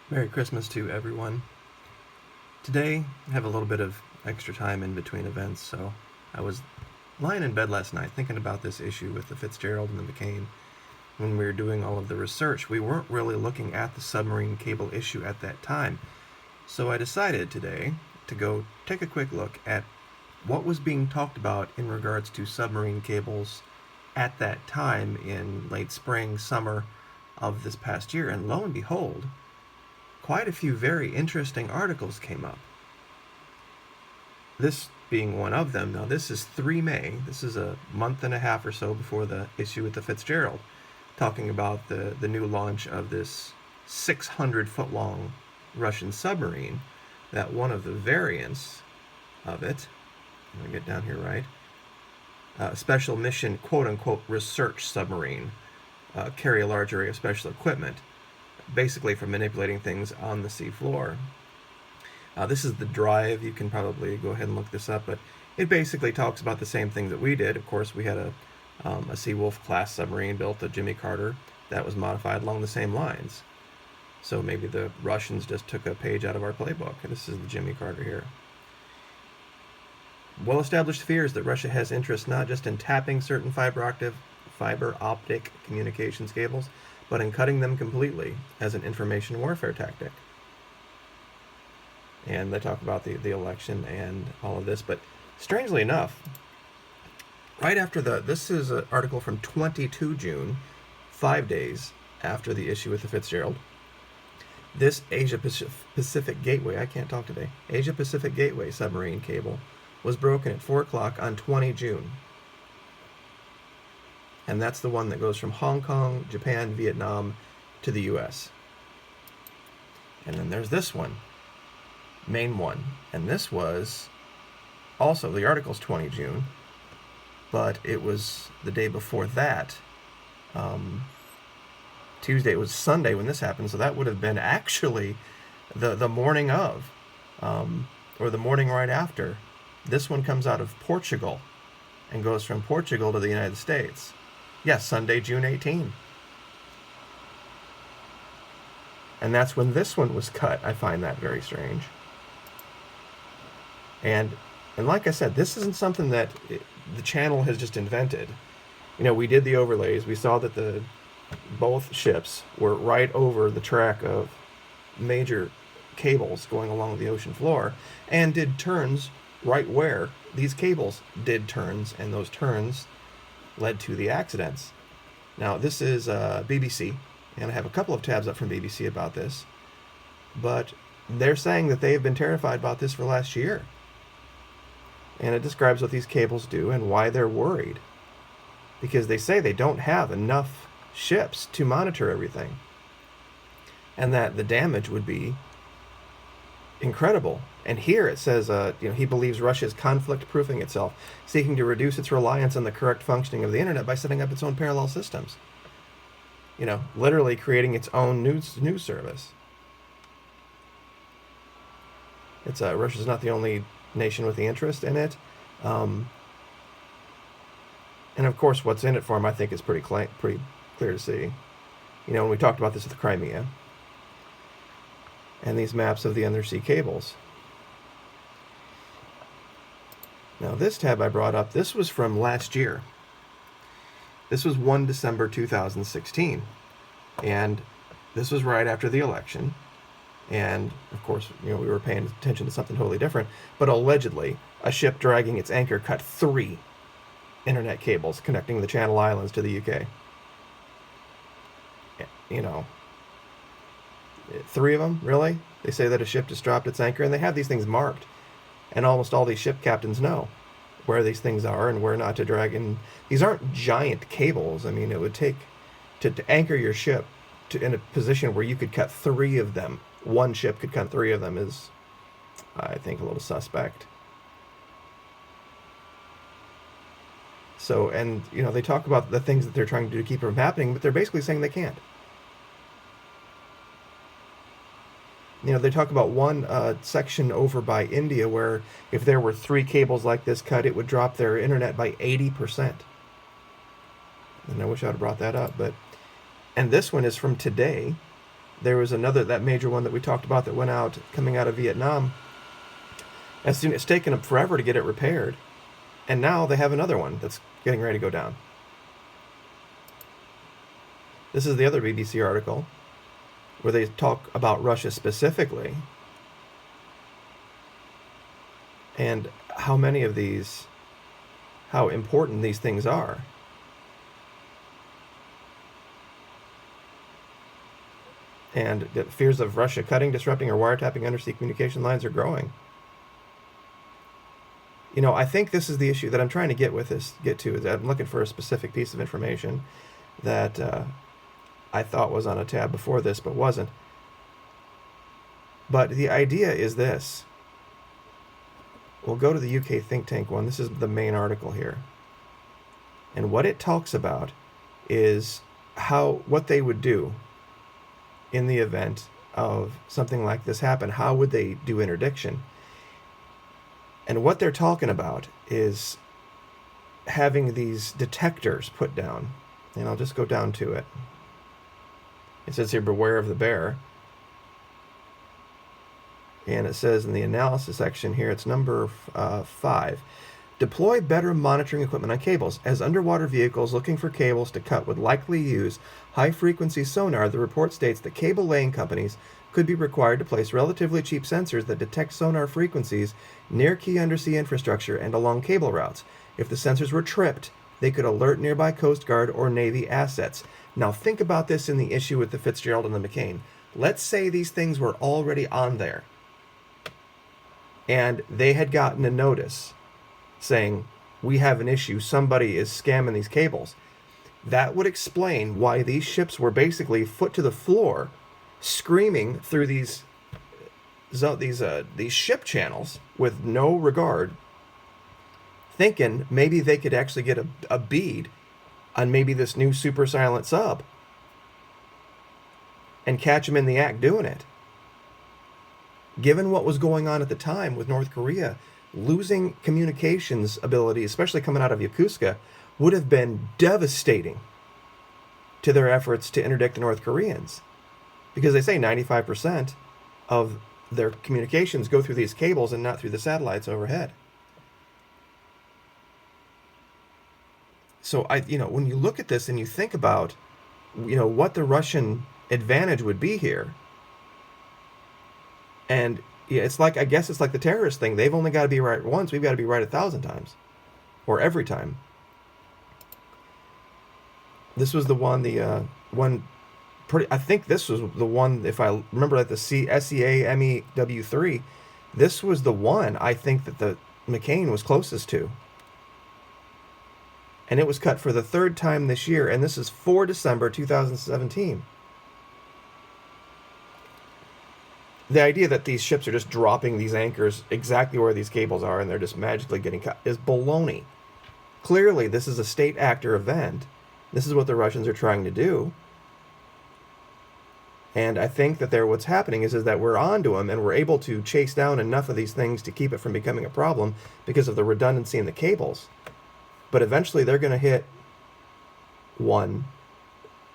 Merry Christmas to everyone. Today, I have a little bit of extra time in between events, so I was lying in bed last night thinking about this issue with the Fitzgerald and the Mccain. When we were doing all of the research, we weren't really looking at the submarine cable issue at that time. So I decided today to go take a quick look at what was being talked about in regards to submarine cables at that time in late spring, summer of this past year. And lo and behold, quite a few very interesting articles came up. This being one of them. Now, this is 3 May. This is a month and a half or so before the issue with the Fitzgerald, talking about the new launch of this 600-foot-long Russian submarine, that one of the variants of it, let me get down here right, special mission, quote-unquote, research submarine, carry a large array of special equipment, basically for manipulating things on the seafloor. This is the drive. You can probably go ahead and look this up, but it basically talks about the same thing that we did. Of course, we had a Seawolf class submarine built at Jimmy Carter that was modified along the same lines. So maybe the Russians just took a page out of our playbook. This is the Jimmy Carter here. Well-established fears that Russia has interest not just in tapping certain fiber optic communications cables, but in cutting them completely as an information warfare tactic. And they talk about the election and all of this, but strangely enough, right after this is an article from 22 June, 5 days after the issue with the Fitzgerald, this Asia-Pacific Gateway, I can't talk today, Asia-Pacific Gateway submarine cable was broken at 4 o'clock on 20 June. And that's the one that goes from Hong Kong, Japan, Vietnam to the U.S. And then there's this one, main one. And this was also, the article's 20 June, but it was the day before that. Tuesday, it was Sunday when this happened, so that would have been actually the morning of, or the morning right after. This one comes out of Portugal and goes from Portugal to the United States. Yes, Sunday, June 18. And that's when this one was cut. I find that very strange. And like I said, this isn't something that the channel has just invented. You know, we did the overlays. We saw that both ships were right over the track of major cables going along the ocean floor and did turns right where these cables did turns, and those turns led to the accidents. Now, this is BBC, and I have a couple of tabs up from BBC about this, but they're saying that they have been terrified about this for last year. And it describes what these cables do and why they're worried. Because they say they don't have enough ships to monitor everything. And that the damage would be incredible. And here it says, he believes Russia is conflict-proofing itself, seeking to reduce its reliance on the correct functioning of the internet by setting up its own parallel systems. Literally creating its own news service. It's Russia's not the only nation with the interest in it. And of course, what's in it for them, I think, is pretty clear to see. When we talked about this with the Crimea, and these maps of the undersea cables. Now, this tab I brought up, this was from last year. This was 1 December 2016. And this was right after the election. And, of course, we were paying attention to something totally different. But allegedly, a ship dragging its anchor cut 3 internet cables connecting the Channel Islands to the UK. 3 of them, really? They say that a ship just dropped its anchor, and they have these things marked. And almost all these ship captains know where these things are and where not to drag in. These aren't giant cables. I mean, it would take, to anchor your ship in a position where you could cut 3 of them. One ship could cut 3 of them is, I think, a little suspect. So, and, they talk about the things that they're trying to do to keep it from happening, but they're basically saying they can't. They talk about one section over by India where if there were 3 cables like this cut, it would drop their internet by 80%. And I wish I would have brought that up. And this one is from today, There was another, that major one that we talked about that went out, coming out of Vietnam. It's taken them forever to get it repaired. And now they have another one that's getting ready to go down. This is the other BBC article where they talk about Russia specifically and how many of these, how important these things are. And the fears of Russia cutting, disrupting, or wiretapping undersea communication lines are growing. You know, I think this is the issue that I'm trying to get to, is that I'm looking for a specific piece of information that I thought was on a tab before this, but wasn't. But the idea is this. We'll go to the UK think tank one. This is the main article here. And what it talks about is what they would do in the event of something like this happen. How would they do interdiction? And what they're talking about is having these detectors put down. And I'll just go down to it. It says here, beware of the bear. And it says in the analysis section here, it's number 5. Deploy better monitoring equipment on cables. As underwater vehicles looking for cables to cut would likely use high-frequency sonar, the report states that cable laying companies could be required to place relatively cheap sensors that detect sonar frequencies near key undersea infrastructure and along cable routes. If the sensors were tripped, they could alert nearby Coast Guard or Navy assets. Now think about this in the issue with the Fitzgerald and the Mccain. Let's say these things were already on there, and they had gotten a notice saying, we have an issue, somebody is scamming these cables. That would explain why these ships were basically foot to the floor, screaming through these ship channels with no regard, thinking maybe they could actually get a bead on maybe this new super silent sub and catch them in the act doing it. Given what was going on at the time with North Korea, losing communications ability, especially coming out of Yokosuka, would have been devastating to their efforts to interdict the North Koreans. Because they say 95% of their communications go through these cables and not through the satellites overhead. So when you look at this and you think about, what the Russian advantage would be here, and it's like, I guess it's like the terrorist thing. They've only got to be right once. We've got to be right 1,000 times, or every time. This was the one, I think this was the one, if I remember, like the SEA-MEW3, this was the one I think that the Mccain was closest to. And it was cut for the 3rd time this year, and this is for December 2017. The idea that these ships are just dropping these anchors exactly where these cables are and they're just magically getting cut is baloney. Clearly, this is a state actor event. This is what the Russians are trying to do. And I think that what's happening is that we're onto them and we're able to chase down enough of these things to keep it from becoming a problem because of the redundancy in the cables. But eventually they're going to hit one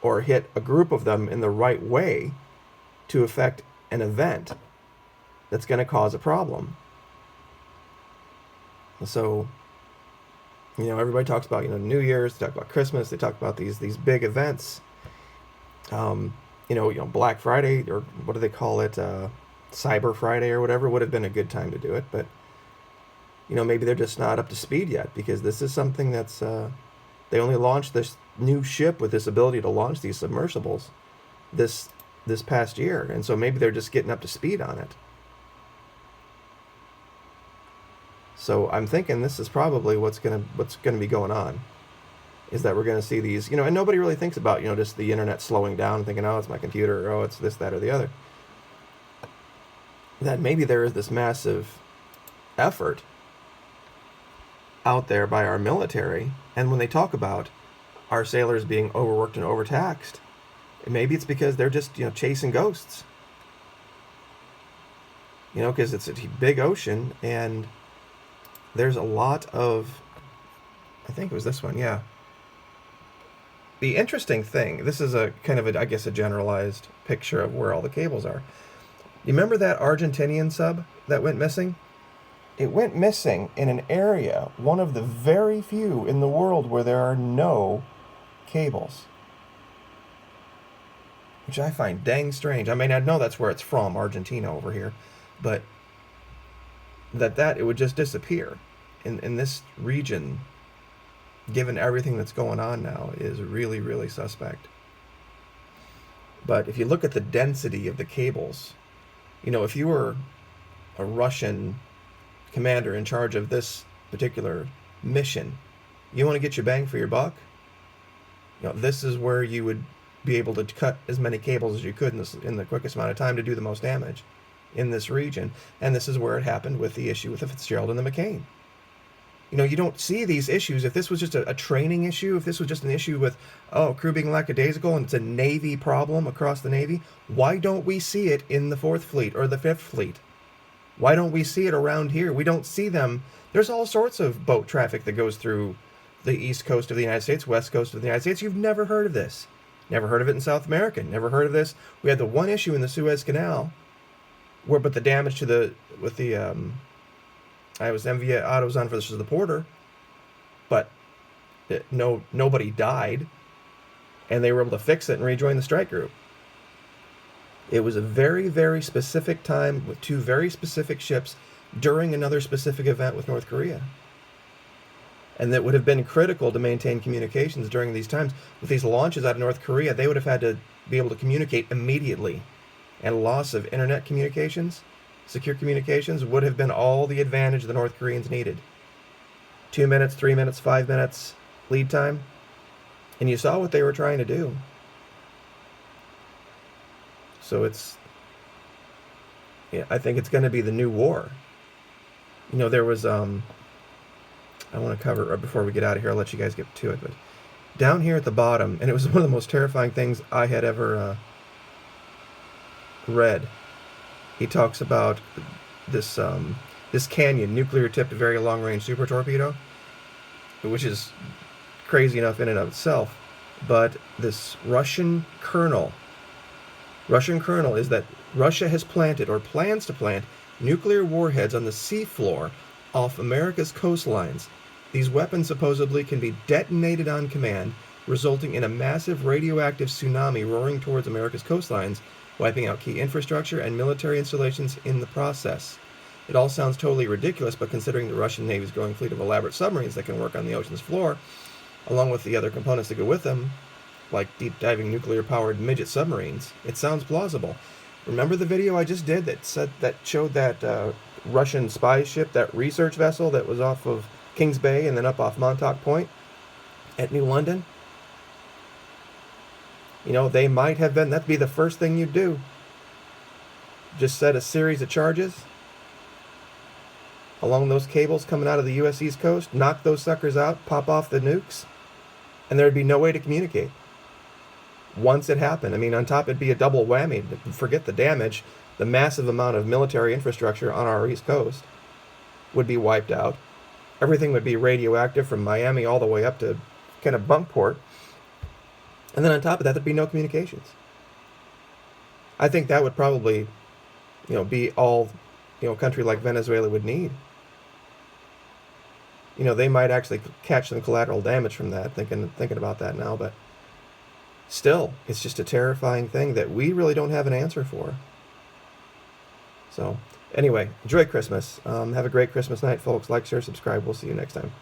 or hit a group of them in the right way to affect an event that's going to cause a problem. So, everybody talks about, New Year's, they talk about Christmas, they talk about these big events. Black Friday, or what do they call it? Cyber Friday or whatever would have been a good time to do it, but maybe they're just not up to speed yet, because this is something that's they only launched this new ship with this ability to launch these submersibles this past year, and so maybe they're just getting up to speed on it. So I'm thinking this is probably what's gonna be going on, is that we're gonna see these, and nobody really thinks about, just the internet slowing down and thinking, oh, it's my computer, or oh, it's this, that, or the other. That maybe there is this massive effort out there by our military, and when they talk about our sailors being overworked and overtaxed, maybe it's because they're just, chasing ghosts. Because it's a big ocean, and there's a lot of, I think it was this one, yeah. the interesting thing, this is a kind of a, I guess, a generalized picture of where all the cables are. You remember that Argentinian sub that went missing? It went missing in an area, one of the very few in the world where there are no cables. Which I find dang strange. I mean, I know that's where it's from, Argentina over here, but that it would just disappear in this region, given everything that's going on now, is really, really suspect. But if you look at the density of the cables, if you were a Russian commander in charge of this particular mission, you want to get your bang for your buck, this is where you would be able to cut as many cables as you could in the quickest amount of time to do the most damage in this region. And this is where it happened with the issue with the Fitzgerald and the Mccain. You don't see these issues. If this was just a training issue, if this was just an issue with, crew being lackadaisical and it's a Navy problem across the Navy, why don't we see it in the 4th Fleet or the 5th Fleet? Why don't we see it around here? We don't see them. There's all sorts of boat traffic that goes through the east coast of the United States, west coast of the United States. You've never heard of this. Never heard of it in South America. Never heard of this. We had the one issue in the Suez Canal, but the damage to it was MV Autozone for the Porter, but nobody died, and they were able to fix it and rejoin the strike group. It was a very, very specific time with 2 very specific ships during another specific event with North Korea. And that would have been critical to maintain communications during these times. With these launches out of North Korea, they would have had to be able to communicate immediately. And loss of internet communications, secure communications, would have been all the advantage the North Koreans needed. 2 minutes, 3 minutes, 5 minutes lead time. And you saw what they were trying to do. So I think it's going to be the new war. There was, I want to cover it right before we get out of here. I'll let you guys get to it. But down here at the bottom, and it was one of the most terrifying things I had ever read. He talks about this canyon, nuclear-tipped, very long-range super torpedo, which is crazy enough in and of itself. But this Russian kernel is that Russia has planted or plans to plant nuclear warheads on the seafloor off America's coastlines. These weapons supposedly can be detonated on command, resulting in a massive radioactive tsunami roaring towards America's coastlines, wiping out key infrastructure and military installations in the process. It all sounds totally ridiculous, but considering the Russian Navy's growing fleet of elaborate submarines that can work on the ocean's floor, along with the other components that go with them, like deep-diving nuclear-powered midget submarines, it sounds plausible. Remember the video I just did that showed that Russian spy ship, that research vessel that was off of Kings Bay and then up off Montauk Point at New London? They might have been, that'd be the first thing you'd do. Just set a series of charges along those cables coming out of the U.S. East Coast, knock those suckers out, pop off the nukes, and there'd be no way to communicate. Once it happened, on top it'd be a double whammy. Forget the damage. The massive amount of military infrastructure on our East Coast would be wiped out. Everything would be radioactive from Miami all the way up to kind of Bunkport. And then on top of that, there'd be no communications. I think that would probably, be all, a country like Venezuela would need. They might actually catch some collateral damage from that, thinking about that now, but still, it's just a terrifying thing that we really don't have an answer for. So, anyway, enjoy Christmas. Have a great Christmas night, folks. Like, share, subscribe. We'll see you next time.